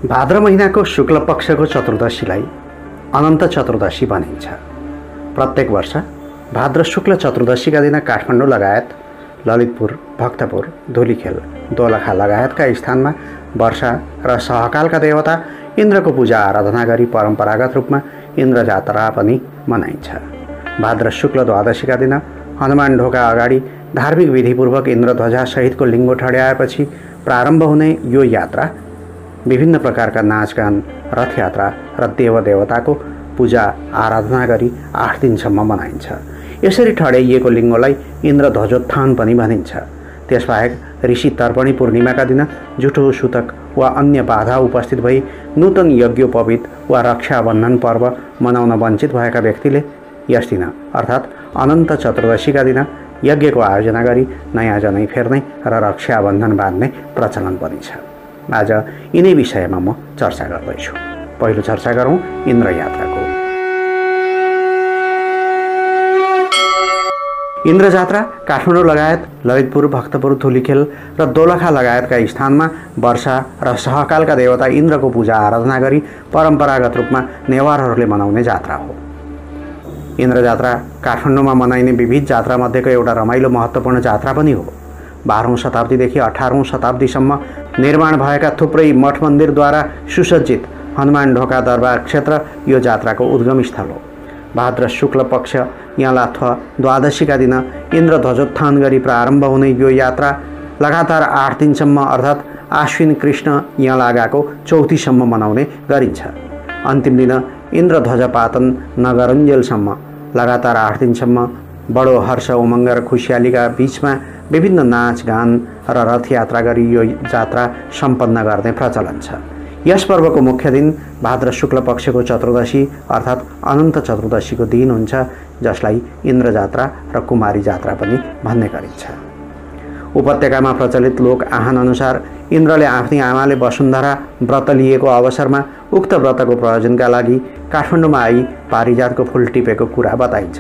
भाद्र महिनाको शुक्ल पक्षको चतुर्दशीलाई अनन्त चतुर्दशी भनिन्छ। प्रत्येक वर्ष भाद्र शुक्ल चतुर्दशीका दिन काठमाडौँ लगायत ललितपुर, भक्तपुर, धुलीखेल, दोलखा लगायतका स्थानमा वर्षा र सहकालका देवता इन्द्रको पूजा आराधना गरी परम्परागत रूपमा इन्द्र जात्रा पनि मनाइन्छ। भाद्र शुक्ल द्वादशीका दिन हनुमान ढोका अगाडि धार्मिक विधिपूर्वक इन्द्रध्वजा सहितको लिङ्गो ठड्याएपछि प्रारम्भ हुने यो यात्रा विभिन्न प्रकारका नाचगान, रथयात्रा र देवदेवताको पूजा आराधना गरी 8 दिनसम्म मनाइन्छ। यसरी ठड्याइएको लिङ्गोलाई इन्द्र ध्वजोत्थान पनि भनिन्छ। त्यसबाहेक ऋषि तर्पणी पूर्णिमाका दिन जुठो, सुतक वा अन्य बाधा उपस्थित भई नूतन यज्ञोपवीत वा रक्षाबन्धन पर्व मनाउन वञ्चित भएका व्यक्तिले यस दिन अर्थात् अनन्त चतुर्दशीका दिन यज्ञको आयोजना गरी नयाँ जनै फेर्ने र रक्षाबन्धन बाँध्ने प्रचलन पनि छ। आज यिनै विषयमा म चर्चा गर्दैछु। पहिलो चर्चा गरौँ इन्द्र यात्राको। इन्द्र जात्रा काठमाडौँ लगायत ललितपुर, भक्तपुर, धुलीखेल र दोलखा लगायतका स्थानमा वर्षा र सहकालका देवता इन्द्रको पूजा आराधना गरी परम्परागत रूपमा नेवारहरूले मनाउने जात्रा हो। इन्द्र जात्रा काठमाडौँमा मनाइने विविध जात्रामध्येको एउटा रमाइलो महत्त्वपूर्ण जात्रा पनि हो। 12औं शताब्दीदेखि 18औं शताब्दीसम्म निर्माण भएका थुप्रै मठ मन्दिरद्वारा सुसज्जित हनुमान ढोका दरबार क्षेत्र यो जात्राको उद्गम स्थल हो। भाद्र शुक्ल पक्ष यालाथ द्वादशीका दिन इन्द्र ध्वजोत्थान गरी प्रारम्भ हुने यो यात्रा लगातार 8 दिनसम्म अर्थात् आश्विन कृष्ण यालागाको चौथीसम्म मनाउने गरिन्छ। अन्तिम दिन इन्द्र ध्वजपातन नगरुन्जेलसम्म लगातार 8 दिनसम्म बडो हर्ष, उमङ्ग र खुसियालीका बीचमा विभिन्न नाचगान र रथयात्रा गरी यो जात्रा सम्पन्न गर्ने प्रचलन छ। यस पर्वको मुख्य दिन भाद्र शुक्ल पक्षको चतुर्दशी अर्थात् अनन्त चतुर्दशीको दिन हुन्छ, जसलाई इन्द्र जात्रा र कुमारी जात्रा पनि भन्ने गरिन्छ। उपत्यकामा प्रचलित लोक आहान अनुसार इन्द्रले आफ्नी आमाले वसुन्धरा व्रत लिएको अवसरमा उक्त व्रतको प्रयोजनका लागि काठमाडौँमा आई पारिजातको फुल टिपेको कुरा बताइन्छ।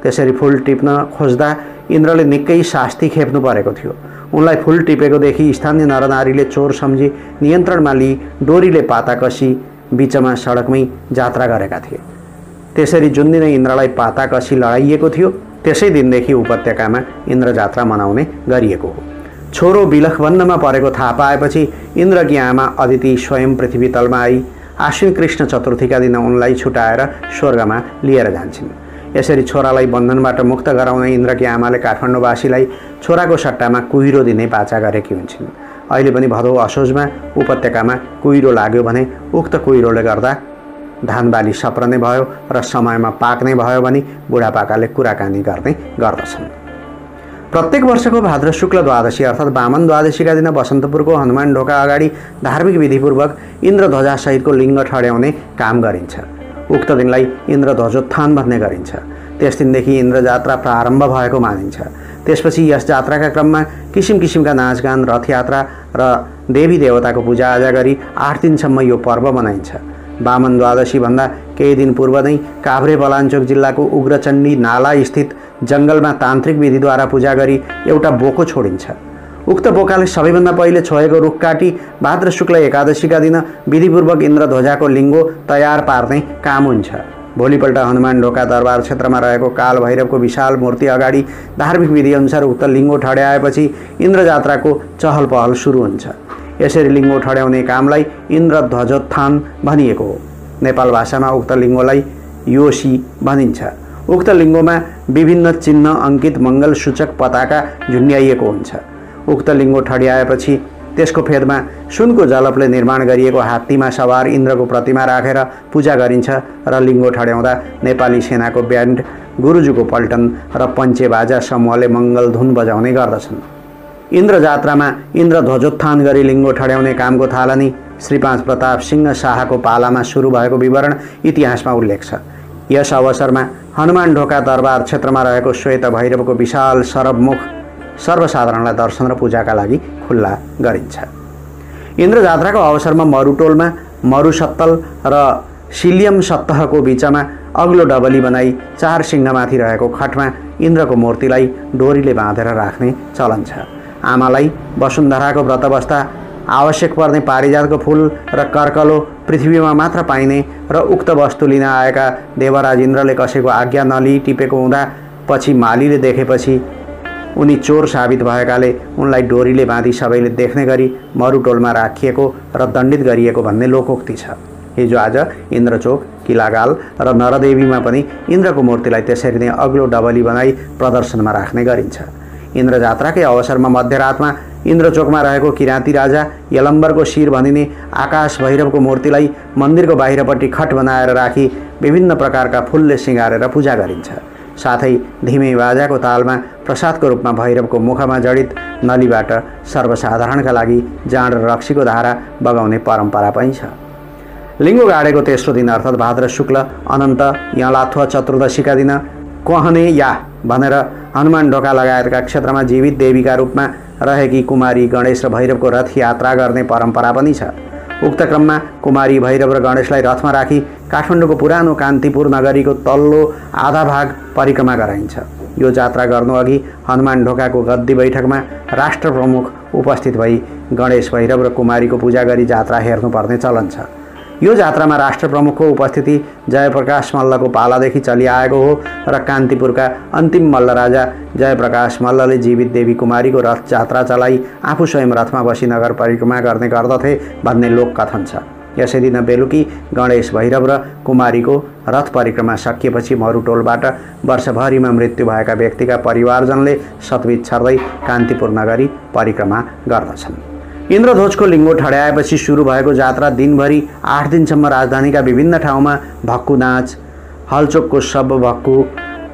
त्यसरी फुल टिप्न खोज्दा इन्द्रले निकै शास्ति खेप्नु परेको थियो। उनलाई फुल टिपेकोदेखि स्थानीय नरनारीले चोर सम्झी नियन्त्रणमा लिई डोरीले पाता कसी बीचमा सडकमै जात्रा गरेका थिए। त्यसरी जुन दिन इन्द्रलाई पाता कसी लडाइएको थियो त्यसै दिनदेखि उपत्यकामा इन्द्र जात्रा मनाउने गरिएको हो। छोरो बिलखबन्नमा परेको थाहा पाएपछि इन्द्रकी आमा अदिति स्वयं पृथ्वी तलमा आई आश्विन कृष्ण चतुर्थीका दिन उनलाई छुटाएर स्वर्गमा लिएर जान्छन्। यसरी छोरालाई बन्धनबाट मुक्त गराउने इन्द्रकी आमाले काठमाडौँवासीलाई छोराको सट्टामा कुहिरो दिने बाचा गरेकी हुन्छन्। अहिले पनि भदौ असोजमा उपत्यकामा कुहिरो लाग्यो भने उक्त कुहिरोले गर्दा धान बाली सप्रने भयो र समयमा पाक्ने भयो भने बुढापाकाले कुराकानी गर्ने गर्दछन्। प्रत्येक वर्षको भाद्र शुक्ल द्वादशी अर्थात् वामन द्वादशीका दिन बसन्तपुरको हनुमान ढोका अगाडि धार्मिक विधिपूर्वक इन्द्र ध्वजासहितको लिङ्ग ठड्याउने काम गरिन्छ। उक्त दिनलाई इन्द्र ध्वजोत्थान भन्ने गरिन्छ। त्यस दिनदेखि इन्द्र जात्रा प्रारम्भ भएको मानिन्छ। त्यसपछि यस जात्राका क्रममा किसिम किसिमका नाचगान, रथयात्रा र देवी देवताको पूजाआजा गरी 8 दिनसम्म यो पर्व मनाइन्छ। वामन द्वादशी भन्दा केही दिन पूर्व नै काभ्रे बलाञ्चोक जिल्लाको उग्रचण्डी नाला स्थित जङ्गलमा तान्त्रिक विधिद्वारा पूजा गरी एउटा बोको छोडिन्छ। उक्त बोकाले सबैभन्दा पहिले छोएको रुख काटी भाद्र शुक्ल एकादशीका दिन विधिपूर्वक इन्द्र ध्वजाको लिङ्गो तयार पार्ने काम हुन्छ। भोलिपल्ट हनुमान ढोका दरबार क्षेत्रमा रहेको काल भैरवको विशाल मूर्ति अगाडि धार्मिक विधिअनुसार उक्त लिङ्गो ठड्याएपछि इन्द्र जात्राको चहल पहल सुरु हुन्छ। यसरी लिङ्गो ठड्याउने कामलाई इन्द्र ध्वजोत्थान भनिएको हो। नेपाल भाषामा उक्त लिङ्गोलाई योशी भनिन्छ। उक्त लिङ्गोमा विभिन्न चिन्ह अङ्कित मङ्गल सूचक पताका झुन्ड्याइएको हुन्छ। उक्त लिङ्गो ठड्याएपछि त्यसको फेदमा सुनको जलपले निर्माण गरिएको हात्तीमा सवार इन्द्रको प्रतिमा राखेर पूजा गरिन्छ र लिङ्गो ठड्याउँदा नेपाली सेनाको ब्यान्ड, गुरुजुको पल्टन र पञ्चे बाजा समूहले मङ्गल धुन बजाउने गर्दछन्। इन्द्र जात्रामा इन्द्र ध्वजोत्थान गरी लिङ्गो ठड्याउने कामको थालनी श्री 5 प्रताप सिंह शाहको पालामा सुरु भएको विवरण इतिहासमा उल्लेख छ। यस अवसरमा हनुमान ढोका दरबार क्षेत्रमा रहेको श्वेत भैरवको विशाल सरबमुख सर्वसाधारणलाई दर्शन र पूजाका लागि खुल्ला गरिन्छ। इन्द्र जात्राको अवसरमा मरुटोलमा मरुसत्तल र सिलियम सत्तहको बीचमा अग्लो डबली बनाई 4 सिंहमाथि रहेको खटमा इन्द्रको मूर्तिलाई डोरीले बाँधेर राख्ने चलन छ। आमालाई वसुन्धराको व्रत बस्दा आवश्यक पर्ने पारिजातको फूल र कर्कलो पृथ्वीमा मात्र पाइने र उक्त वस्तु लिन आएका देवराज इन्द्रले कसैको आज्ञा नलिई टिपेको हुँदा पछि मालीले देखेपछि उनी चोर साबित भएकाले उनलाई डोरीले बाँधी सबैले देख्ने गरी मरुटोलमा राखिएको र दण्डित गरिएको भन्ने लोकोक्ति छ। हिजो आज इन्द्रचोक, किलागाल र नरदेवीमा पनि इन्द्रको मूर्तिलाई त्यसरी नै अग्लो डबली बनाई प्रदर्शनमा राख्ने गरिन्छ। इन्द्र जात्राकै अवसरमा मध्यरातमा इन्द्रचोकमा रहेको किराँती राजा यलम्बरको शिर भनिने आकाश भैरवको मूर्तिलाई मन्दिरको बाहिरपट्टि खट बनाएर राखी विभिन्न प्रकारका फूलले सिँगारेर पूजा गरिन्छ। साथै धिमे बाजाको तालमा प्रसादको रूपमा भैरवको मुखमा जडित नलीबाट सर्वसाधारणका लागि जाँड र रक्सीको धारा बगाउने परम्परा पनि छ। लिङ्गो गाडेको तेस्रो दिन अर्थात् भाद्र शुक्ल अनन्त यलाथुवा चतुर्दशीका दिन कहने या भनेर हनुमान ढोका लगायतका क्षेत्रमा जीवित देवीका रूपमा रहेकी कुमारी गणेश र भैरवको रथ यात्रा गर्ने परम्परा पनि छ। उक्त क्रममा कुमारी भैरव र गणेशलाई रथमा राखी काठमाडौँको पुरानो कान्तिपुर नगरीको तल्लो आधा भाग परिक्रमा गराइन्छ। यो जात्रा गर्नुअघि हनुमान ढोकाको गद्दी बैठकमा राष्ट्र प्रमुख उपस्थित भई गणेश भैरव र कुमारीको पूजा गरी जात्रा हेर्नुपर्ने चलन छ। यो जात्रामा राष्ट्र प्रमुखको उपस्थिति जयप्रकाश मल्लको पालादेखि चलिआएको हो र कान्तिपुरका अन्तिम मल्ल राजा जयप्रकाश मल्लले जीवित देवी कुमारीको रथ जात्रा चलाई आफू स्वयं रथमा बसी नगर परिक्रमा गर्ने गर्दथे भन्ने लोककथन छ। यसै दिन बेलुकी गणेश भैरव र कुमारीको रथ परिक्रमा सकिएपछि मरुटोलबाट वर्षभरिमा मृत्यु भएका व्यक्तिका परिवारजनले सतबिज छर्दै कान्तिपुर नगरी परिक्रमा गर्दछन्। इन्द्रध्वजको लिङ्गो ठड्याएपछि सुरु भएको जात्रा दिनभरि 8 दिनसम्म राजधानीका विभिन्न ठाउँमा भक्कु नाच, हलचोकको सब भक्कु,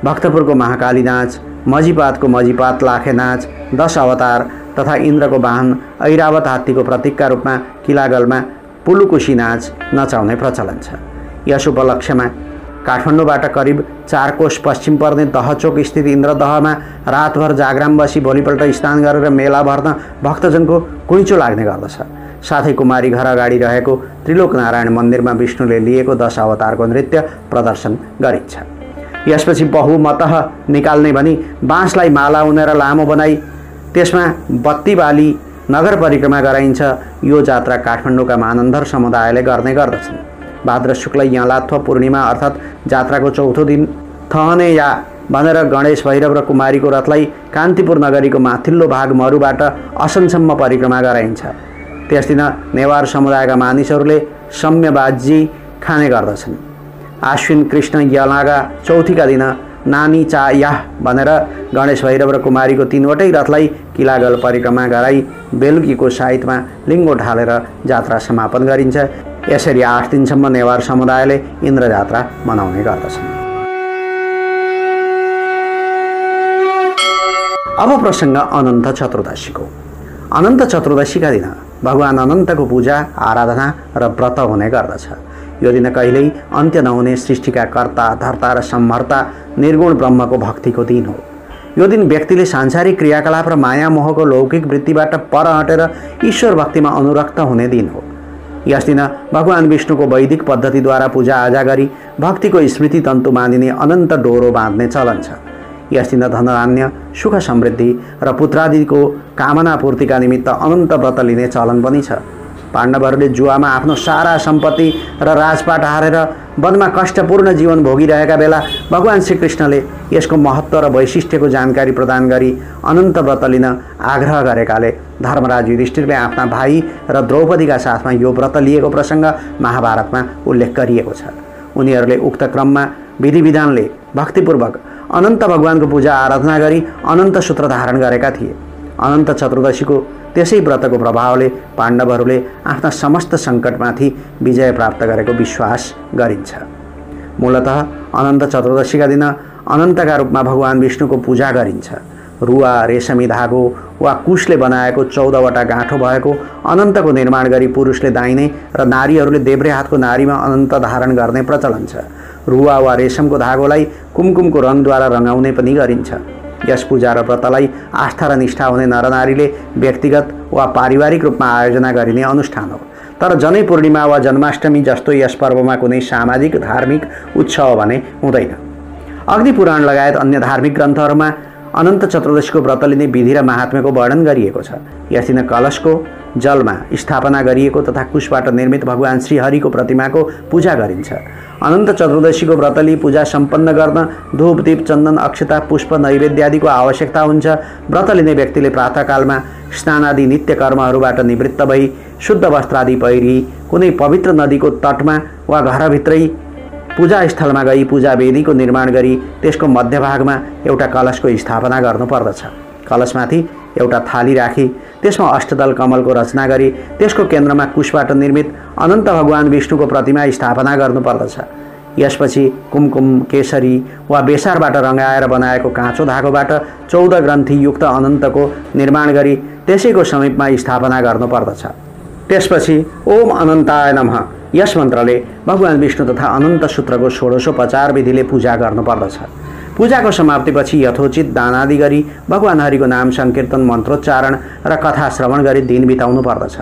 भक्तपुरको महाकाली नाच, मजिपातको मजिपात लाखे नाच, 10 अवतार तथा इन्द्रको वाहन ऐरावत हात्तीको प्रतीकका रूपमा किलागलमा पुलुकुशी नाच नचाउने प्रचलन छ। यस उपलक्ष्यमा काठमाडौँबाट करिब 4 कोस पश्चिम पर्ने दहचोक स्थित इन्द्रदहमा रातभर जागराम बसी भोलिपल्ट स्नान गरेर मेला भर्न भक्तजनको कुइँचो लाग्ने गर्दछ। साथै कुमारी घर अगाडि रहेको त्रिलोक नारायण मन्दिरमा विष्णुले लिएको 10 अवतारको नृत्य प्रदर्शन गरिन्छ। यसपछि बहुमतः निकाल्ने भनी बाँसलाई माला उनेर लामो बनाई त्यसमा बत्ती बाली नगर परिक्रमा गराइन्छ। यो जात्रा काठमाडौँका मानन्धर समुदायले गर्ने गर्दछन्। भाद्र शुक्ल यलाथुवा पूर्णिमा अर्थात् जात्राको चौथो दिन थहने या भनेर गणेश भैरव र कुमारीको रथलाई कान्तिपुर नगरीको माथिल्लो भाग मरुबाट असनसम्म परिक्रमा गराइन्छ। त्यस दिन नेवार समुदायका मानिसहरूले सम्यबाजी खाने गर्दछन्। आश्विन कृष्ण यलागा चौथीका दिन नानी चा याह भनेर गणेश भैरव र कुमारीको 3वटै रथलाई किलागल परिक्रमा गराई बेलुकीको साइतमा लिङ्गो ढालेर जात्रा समापन गरिन्छ। यसरी 8 दिनसम्म नेवार समुदायले इन्द्र जात्रा मनाउने गर्दछन्। अब प्रसङ्ग अनन्त चतुर्दशीको। अनन्त चतुर्दशीका दिन भगवान अनन्तको पूजा, आराधना र व्रत हुने गर्दछ। यो दिन कहिल्यै अन्त्य नहुने सृष्टिका कर्ता, धर्ता र संहर्ता निर्गुण ब्रह्मको भक्तिको दिन हो। यो दिन व्यक्तिले सांसारिक क्रियाकलाप र माया मोहको लौकिक वृत्तिबाट पर हटेर ईश्वर भक्तिमा अनुरक्त हुने दिन हो। यस दिन भगवान विष्णुको वैदिक पद्धतिद्वारा पूजाआजा गरी भक्तिको स्मृति तन्तु मानिने अनन्त डोरो बाँध्ने चलन छ। यस दिन धनधान्य, सुख समृद्धि र पुत्रादिको कामना पूर्तिका निमित्त अनन्त व्रत लिने चलन पनि छ। पाण्डवहरूले जुवामा आफ्नो सारा सम्पत्ति र राजपाट हारेर वनमा कष्टपूर्ण जीवन भोगिरहेका बेला भगवान श्रीकृष्णले यसको महत्त्व र वैशिष्ट्यको जानकारी प्रदान गरी अनन्त व्रत लिन आग्रह गरेकाले धर्मराज युधिष्ठिरले आफ्ना भाइ र द्रौपदीका साथमा यो व्रत लिएको प्रसङ्ग महाभारतमा उल्लेख गरिएको छ। उनीहरूले उक्त क्रममा विधिविधानले भक्तिपूर्वक अनन्त भगवानको पूजा आराधना गरी अनन्त सूत्र धारण गरेका थिए। अनन्त चतुर्दशीको त्यसै व्रतको प्रभावले पाण्डवहरूले आफ्ना समस्त सङ्कटमाथि विजय प्राप्त गरेको विश्वास गरिन्छ। मूलतः अनन्त चतुर्दशीका दिन अनन्तका रूपमा भगवान विष्णुको पूजा गरिन्छ। रुवा, रेशमी धागो वा कुशले बनाएको 14वटा गाँठो भएको अनन्तको निर्माण गरी पुरुषले दाहिने र नारीहरूले देब्रे हातको नारीमा अनन्त धारण गर्ने प्रचलन छ। रुवा वा रेशमको धागोलाई कुमकुमको रङद्वारा रङ्गाउने पनि गरिन्छ। यस पूजा र व्रतलाई आस्था र निष्ठा हुने नरनारीले व्यक्तिगत वा पारिवारिक रूपमा आयोजना गरिने अनुष्ठान हो। तर जनै पूर्णिमा वा जन्माष्टमी जस्तो यस पर्वमा कुनै सामाजिक धार्मिक उत्सव भने हुँदैन। अग्नि पुराण लगायत अन्य धार्मिक ग्रन्थहरूमा अनन्त चतुर्दशीको व्रत लिने विधि र महात्म्यको वर्णन गरिएको छ। यस दिन कलशको जलमा स्थापना गरिएको तथा कुशबाट निर्मित भगवान श्रीहरिको प्रतिमाको पूजा गरिन्छ। अनन्त चतुर्दशीको व्रत लिई पूजा सम्पन्न गर्न धूप दीप चन्दन अक्षता पुष्प नैवेद्य आदिको आवश्यकता हुन्छ। व्रत लिने व्यक्तिले प्रातःकालमा स्नान आदि नित्य कर्महरूबाट निवृत्त भई शुद्ध वस्त्र आदि पहिरी कुनै पवित्र नदीको तटमा वा घरभित्रै पूजा स्थलमा गई पूजा वेदीको निर्माण गरी त्यसको मध्यभागमा एउटा कलशको स्थापना गर्नुपर्दछ। कलशमाथि एउटा थाली राखी त्यसमा अष्टदल कमलको रचना गरी त्यसको केन्द्रमा कुशबाट निर्मित अनन्त भगवान विष्णुको प्रतिमा स्थापना गर्नुपर्दछ। यसपछि कुमकुम केसरी वा बेसारबाट रङ्गाएर बनाएको काँचो धागोबाट 14 ग्रन्थीयुक्त अनन्तको निर्माण गरी त्यसैको समीपमा स्थापना गर्नुपर्दछ। त्यसपछि ओम अनन्ताय नमः यस मन्त्रले भगवान विष्णु तथा अनन्त सूत्रको षोडशोपचार विधिले पूजा गर्नुपर्दछ। पूजाको समाप्तिपछि यथोचित दानादि गरी भगवान हरिको नाम संकीर्तन मन्त्रोच्चारण र कथा श्रवण गरी दिन बिताउनु पर्दछ।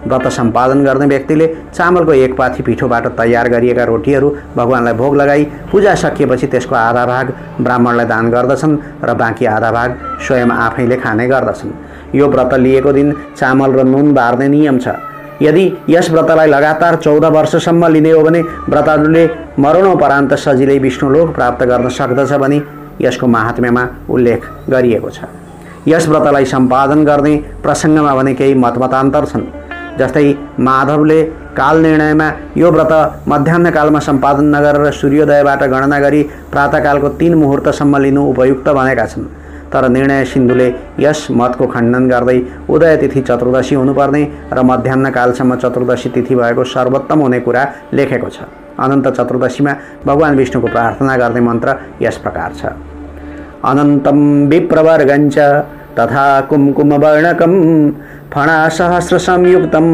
व्रत सम्पादन गर्ने व्यक्तिले चामलको एक पाथी पिठोबाट तयार गरिएका रोटीहरू भगवानलाई भोग लगाई पूजा सकिएपछि त्यसको आधा भाग ब्राह्मणलाई दान गर्दछन् र बाँकी आधा भाग स्वयं आफैले खाने गर्दछन्। यो व्रत लिएको दिन चामल र नुन बार्ने नियम छ। यदि यस व्रतलाई लगातार 14 वर्षसम्म लिने हो भने व्रतालुले मरणोपरान्त सजिलै विष्णुलोक प्राप्त गर्न सक्दछ भनी यसको महात्म्यमा उल्लेख गरिएको छ। यस व्रतलाई सम्पादन गर्ने प्रसङ्गमा भने केही मतमतान्तर छन्। जस्तै माधवले काल निर्णयमा यो व्रत मध्याह्नकालमा सम्पादन नगरेर सूर्योदयबाट गणना गरी प्रातःकालको 3 मुहुर्तसम्म लिनु उपयुक्त भनेका छन्। तर निर्णय सिन्धुले यस मतको खण्डन गर्दै उदय तिथि चतुर्दशी हुनुपर्ने र मध्याह्नकालसम्म चतुर्दशी तिथि भएको सर्वोत्तम हुने कुरा लेखेको छ। अनन्त चतुर्दशीमा भगवान विष्णुको प्रार्थना गर्ने मन्त्र यस प्रकार छ। अनन्तं विप्रवर्गञ्च तथा कुमकुमवर्णकं फणासहस्र संयुक्तं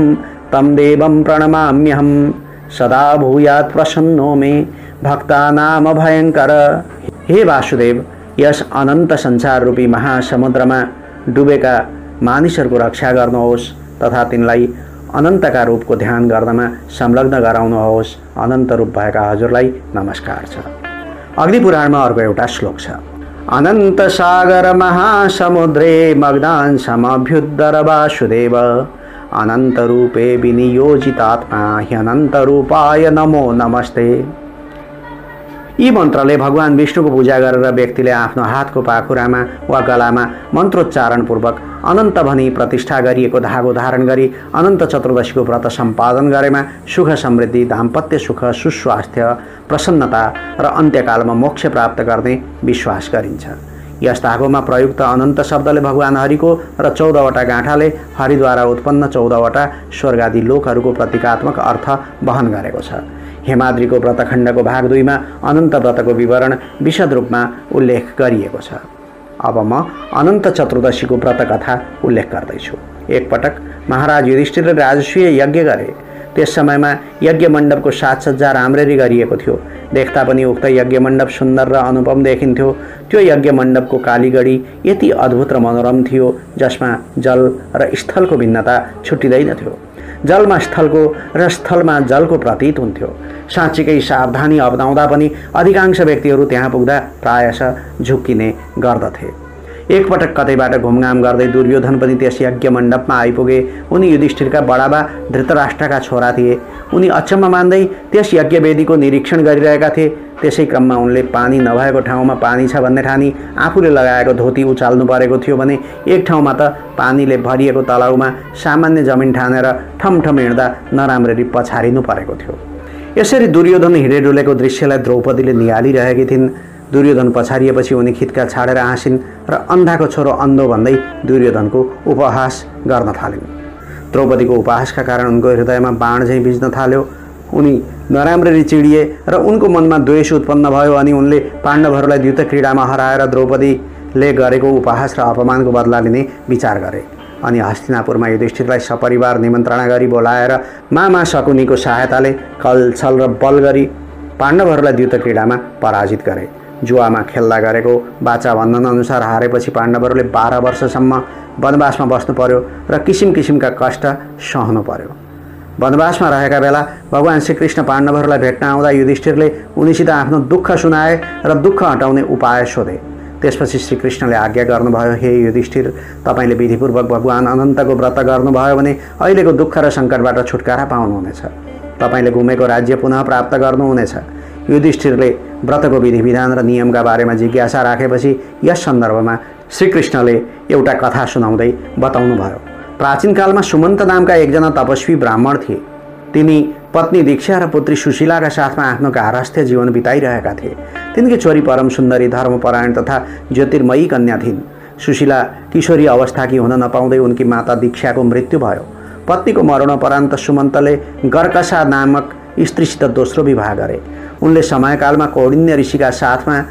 तं देवं प्रणमाम्यहं सदा भूयात् प्रसन्नो मे भक्तानाम भयङ्कर। हे वासुदेव, यस अनन्त संसार रूपी महासमुद्रमा डुबेका मानिसहरूको रक्षा गर्नुहोस् तथा तिनलाई अनन्तका रूपको ध्यान गर्नमा संलग्न गराउनुहोस्। अनन्त रूप भएका हजुरलाई नमस्कार छ। अग्निपुराणमा अर्को एउटा श्लोक छ। अनन्त सागर महासमुद्रे मग्नान् समभ्युद्धर वासुदेव अनन्त रूपे विनियोजितात्मा ह्यनन्त रूपाय नमो नमस्ते। यी मन्त्रले भगवान विष्णुको पूजा गरेर व्यक्तिले आफ्नो हातको पाखुरामा वा गलामा मन्त्रोच्चारणपूर्वक अनन्त भनी प्रतिष्ठा गरिएको धागो धारण गरी अनन्त चतुर्दशीको व्रत सम्पादन गरेमा सुख समृद्धि दाम्पत्य सुख सुस्वास्थ्य प्रसन्नता र अन्त्यकालमा मोक्ष प्राप्त गर्ने विश्वास गरिन्छ। यस धागोमा प्रयुक्त अनन्त शब्दले भगवान हरिको र 14वटा गाँठाले हरिद्वारा उत्पन्न 14वटा स्वर्गादि लोकहरूको प्रतीकात्मक अर्थ वहन गरेको छ। हेमाद्रीको व्रतखण्डको भाग 2 मा अनन्त व्रतको विवरण विशद रूपमा उल्लेख गरिएको छ। अब म अनन्त चतुर्दशीको व्रत कथा उल्लेख गर्दैछु। एकपटक महाराज युधिष्ठिरले राजस्वीय यज्ञ गरे। त्यस समयमा यज्ञ मण्डपको साजसज्जा राम्ररी गरिएको थियो। देख्दा पनि उक्त यज्ञ मण्डप सुन्दर र अनुपम देखिन्थ्यो। त्यो यज्ञ मण्डपको कालीगढी यति अद्भुत र मनोरम थियो जसमा जल र स्थलको भिन्नता छुट्टिँदैनथ्यो। जलमा स्थलको र स्थलमा जलको प्रतीत हुन्थ्यो। साँच्चीकै सावधानी अपनाउँदा पनि अधिकांश व्यक्तिहरू त्यहाँ पुग्दा प्रायशः झुक्किने गर्दथे। एकपटक कतैबाट घुमघाम गर्दै दुर्योधन पनि त्यस यज्ञ मण्डपमा आइपुगे। उनी युधिष्ठिरका बडाबा धृतराष्ट्रका छोरा थिए। उनी अचम्म मान्दै त्यस यज्ञ वेदीको निरीक्षण गरिरहेका थिए। त्यसै क्रममा उनले पानी नभएको ठाउँमा पानी छ भन्ने ठानी आफूले लगाएको धोती उचाल्नु परेको थियो भने एक ठाउँमा त पानीले भरिएको तलाउमा सामान्य जमिन ठानेर ठमठम हिँड्दा नराम्ररी पछारिनु परेको थियो। यसरी दुर्योधन हिँडेडुलेको दृश्यलाई द्रौपदीले निहालिरहेकी थिइन्। दुर्योधन पछारिएपछि उनी खित्का छाडेर हाँसिन् र अन्धाको छोरो अन्धो भन्दै दुर्योधनको उपहास गर्न थालिन्। द्रौपदीको उपहासका कारण उनको हृदयमा बाण झैँ बिज्न थाल्यो। उनी नराम्ररी चिडिए र उनको मनमा द्वेष उत्पन्न भयो अनि उनले पाण्डवहरूलाई द्युत क्रीडामा हराएर द्रौपदीले गरेको उपहास र अपमानको बदला लिने विचार गरे। अनि हस्तिनापुरमा युधिष्ठिरलाई सपरिवार निमन्त्रणा गरी बोलाएर मामा शकुनीको सहायताले कलछल र बल गरी पाण्डवहरूलाई द्युत क्रीडामा पराजित गरे। जुवामा खेल्दा गरेको बाचा भन्धन अनुसार हारेपछि पाण्डवहरूले 12 वर्षसम्म वनवासमा बस्नु पर्यो र किसिम किसिमका कष्ट सहनु पर्यो। वनवासमा रहेका बेला भगवान श्रीकृष्ण पाण्डवहरूलाई भेट्न आउँदा युधिष्ठिरले उनीसित आफ्नो दुःख सुनाए र दुःख हटाउने उपाय सोधे। त्यसपछि श्रीकृष्णले आज्ञा गर्नुभयो, हे युधिष्ठिर, तपाईँले विधिपूर्वक भगवान अनन्तको व्रत गर्नुभयो भने अहिलेको दुःख र सङ्कटबाट छुटकारा पाउनुहुनेछ। तपाईँले गुमेको राज्य पुनः प्राप्त गर्नुहुनेछ। युधिष्ठिरले व्रतको विधि विधान र नियमका बारेमा जिज्ञासा राखेपछि यस सन्दर्भमा श्रीकृष्णले एउटा कथा सुनाउँदै बताउनुभयो। प्राचीन कालमा सुमन्त नामका एकजना तपस्वी ब्राह्मण थिए। तिनी पत्नी दीक्षा र पुत्री सुशीलाका साथमा आफ्नो गार्हस्थ्य जीवन बिताइरहेका थिए। तिनकी छोरी परम सुन्दरी, धर्मपरायण तथा ज्योतिर्मयी कन्या थिइन्। सुशीला किशोरी अवस्थाकी हुन नपाउँदै उनकी माता दीक्षाको मृत्यु भयो। पत्नीको मरणोपरान्त सुमन्तले गर्कसा नामक स्त्रीसित दोस्रो विवाह गरे। उनले समयकालमा कौडिन्य ऋषिका साथमा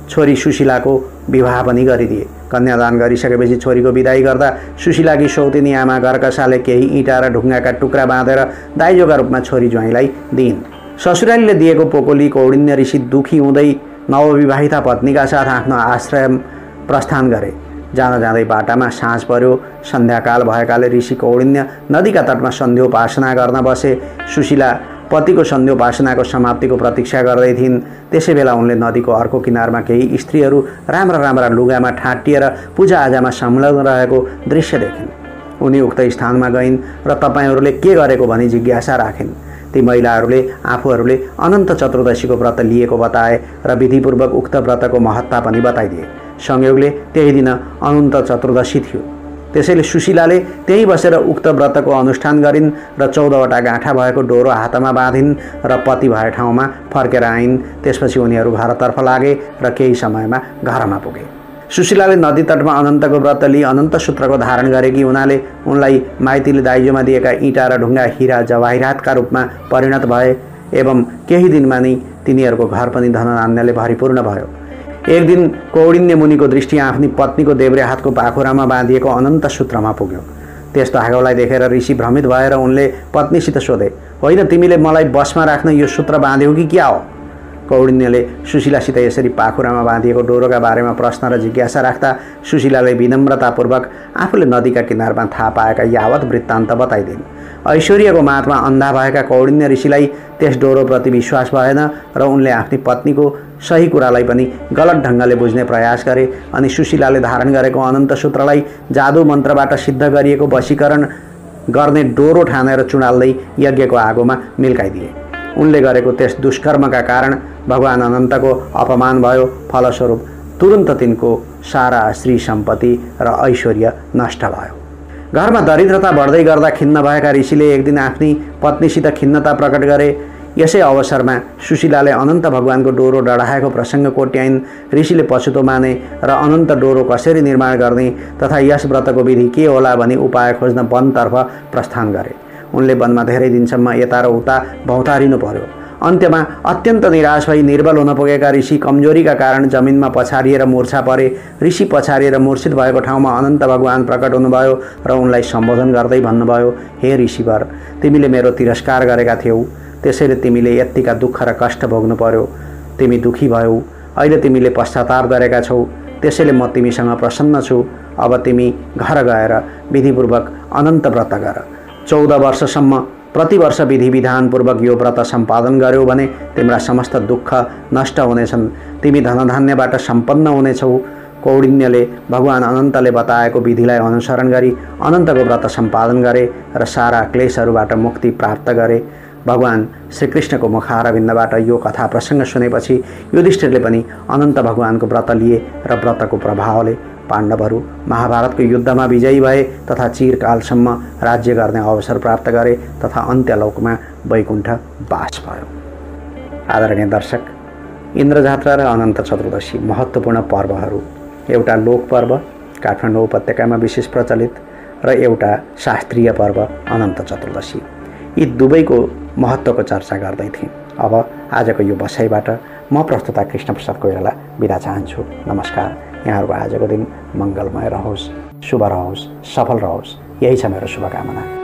छोरी सुशीलाको विवाह पनि गरिदिए। कन्यादान गरिसकेपछि छोरीको विदाई गर्दा सुशीलाकी सौतेनी आमा गर्कसाले केही इँटा र ढुङ्गाका टुक्रा बाँधेर दाइजोका रूपमा छोरी ज्वाइँलाई दिइन्। ससुरालीले दिएको पोकोली कौडिन्य ऋषि दुखी हुँदै नवविवाहिता पत्नीका साथ आफ्नो आश्रम प्रस्थान गरे। जाँदा जाँदै बाटामा साँझ पर्यो। सन्ध्याकाल भएकाले ऋषि कौडिन्य नदीका तटमा सन्ध्योपासना गर्न बसे। सुशीला पतिको सन्ध्योपासनाको समाप्तिको प्रतीक्षा गर्दै थिइन्। त्यसै बेला उनले नदीको अर्को किनारमा केही स्त्रीहरू राम्रा राम्रा लुगामा ठाटिएर पूजाआजामा संलग्न रहेको दृश्य देखिन्। उनी उक्त स्थानमा गइन् र तपाईँहरूले के गरेको भनी जिज्ञासा राखिन्। ती महिलाहरूले आफूहरूले अनन्त चतुर्दशीको व्रत लिएको बताए र विधिपूर्वक उक्त व्रतको महत्ता पनि बताइदिए। संयोगले त्यही दिन अनन्त चतुर्दशी थियो। त्यसैले सुशीलाले त्यहीँ बसेर उक्त व्रतको अनुष्ठान गरिन् र 14वटा गाँठा भएको डोरो हातमा बाँधिन् र पति भए ठाउँमा फर्केर आइन्। त्यसपछि उनीहरू घरतर्फ लागे र केही समयमा घरमा पुगे। सुशीलाले नदी तटमा अनन्तको व्रत लिई अनन्त सूत्रको धारण गरेकी हुनाले उनलाई माइतीले दाइजोमा दिएका इँटा र ढुङ्गा हिरा जवाहिरातका रूपमा परिणत भए एवं केही दिनमा नै तिनीहरूको घर पनि धनधान्यले भरिपूर्ण भयो। एक दिन कौडिन्य मुनिको दृष्टि आफ्नी पत्नीको देब्रे हातको पाखुरामा बाँधिएको अनन्त सूत्रमा पुग्यो। त्यस धागोलाई देखेर ऋषि भ्रमित भएर उनले पत्नीसित सोधे, होइन, तिमीले मलाई बसमा राख्न यो सूत्र बाँध्यौ कि क्या हो? कौडिन्यले सुशीलासित यसरी पाखुरामा बाँधिएको डोरोका बारेमा प्रश्न र जिज्ञासा राख्दा सुशीलाले विनम्रतापूर्वक आफूले नदीका किनारमा थाहा पाएका यावत वृत्तान्त बताइदिन्। ऐश्वर्यको मातमा अन्धा भएका कौडिन्य ऋषिलाई त्यस डोरोप्रति विश्वास भएन र उनले आफ्नी पत्नीको सही कुरालाई पनि गलत ढङ्गले बुझ्ने प्रयास गरे अनि सुशीलाले धारण गरेको अनन्त सूत्रलाई जादु मन्त्रबाट सिद्ध गरिएको वशीकरण गर्ने डोरो ठानेर चुडाल्दै यज्ञको आगोमा मिल्काइदिए। उनले गरेको त्यस दुष्कर्मका कारण भगवान अनन्तको अपमान भयो। फलस्वरूप तुरुन्त तिनको सारा श्री सम्पत्ति र ऐश्वर्य नष्ट भयो। घरमा दरिद्रता बढ्दै गर्दा खिन्न भएका ऋषिले एक दिन आफ्नी पत्नीसित खिन्नता प्रकट गरे। यसै अवसरमा सुशीलाले अनन्त भगवानको डोरो डढाएको प्रसङ्ग कोट्याइन्। ऋषिले पछुतो माने र अनन्त डोरो कसरी निर्माण गर्ने तथा यस व्रतको विधि के होला भनी उपाय खोज्न वनतर्फ प्रस्थान गरे। उनले वनमा धेरै दिनसम्म यता र उता भौतारिनु पर्यो। अन्त्यमा अत्यन्त निराश भई निर्बल हुन पुगेका ऋषि कमजोरीका कारण जमिनमा पछारिएर मूर्छा परे। ऋषि पछारिएर मूर्छित भएको ठाउँमा अनन्त भगवान प्रकट हुनुभयो र उनलाई सम्बोधन गर्दै भन्नुभयो, हे ऋषिवर, तिमीले मेरो तिरस्कार गरेका थियौ, त्यसैले तिमीले यत्तिका दुःख र कष्ट भोग्नु पर्यो। तिमी दुखी भयौ, अहिले तिमीले पश्चाताप गरेका छौ, त्यसैले म तिमीसँग प्रसन्न छु। अब तिमी घर गएर विधिपूर्वक अनन्त व्रत गर। 14 वर्षसम्म प्रतिवर्ष विधि विधानपूर्वक यो व्रत सम्पादन गर्यौ भने तिम्रा समस्त दुःख नष्ट हुनेछन्। तिमी धनधान्यबाट सम्पन्न हुनेछौ। कौडिन्यले भगवान अनन्तले बताएको विधिलाई अनुसरण गरी अनन्तको व्रत सम्पादन गरे र सारा क्लेशहरूबाट मुक्ति प्राप्त गरे। भगवान श्रीकृष्णको मुखारविन्दबाट यो कथा प्रसङ्ग सुनेपछि युधिष्ठिरले पनि अनन्त भगवानको व्रत लिए र व्रतको प्रभावले पाण्डवहरू महाभारतको युद्धमा विजयी भए तथा चिरकालसम्म राज्य गर्ने अवसर प्राप्त गरे तथा अन्त्यलोकमा वैकुण्ठ वास भयो। आदरणीय दर्शक, इन्द्रजात्रा र अनन्त चतुर्दशी महत्त्वपूर्ण पर्वहरू, एउटा लोक पर्व काठमाडौँ उपत्यकामा विशेष प्रचलित र एउटा शास्त्रीय पर्व अनन्त चतुर्दशी, यी दुवैको महत्त्वको चर्चा गर्दै थिएँ। अब आजको यो बसाइबाट म प्रस्तुता कृष्णप्रसाद कोइराला बिदा चाहन्छु। नमस्कार। यहाँहरूको आजको दिन मङ्गलमय रहोस्, शुभ रहोस्, सफल रहोस्, यही छ मेरो शुभकामना।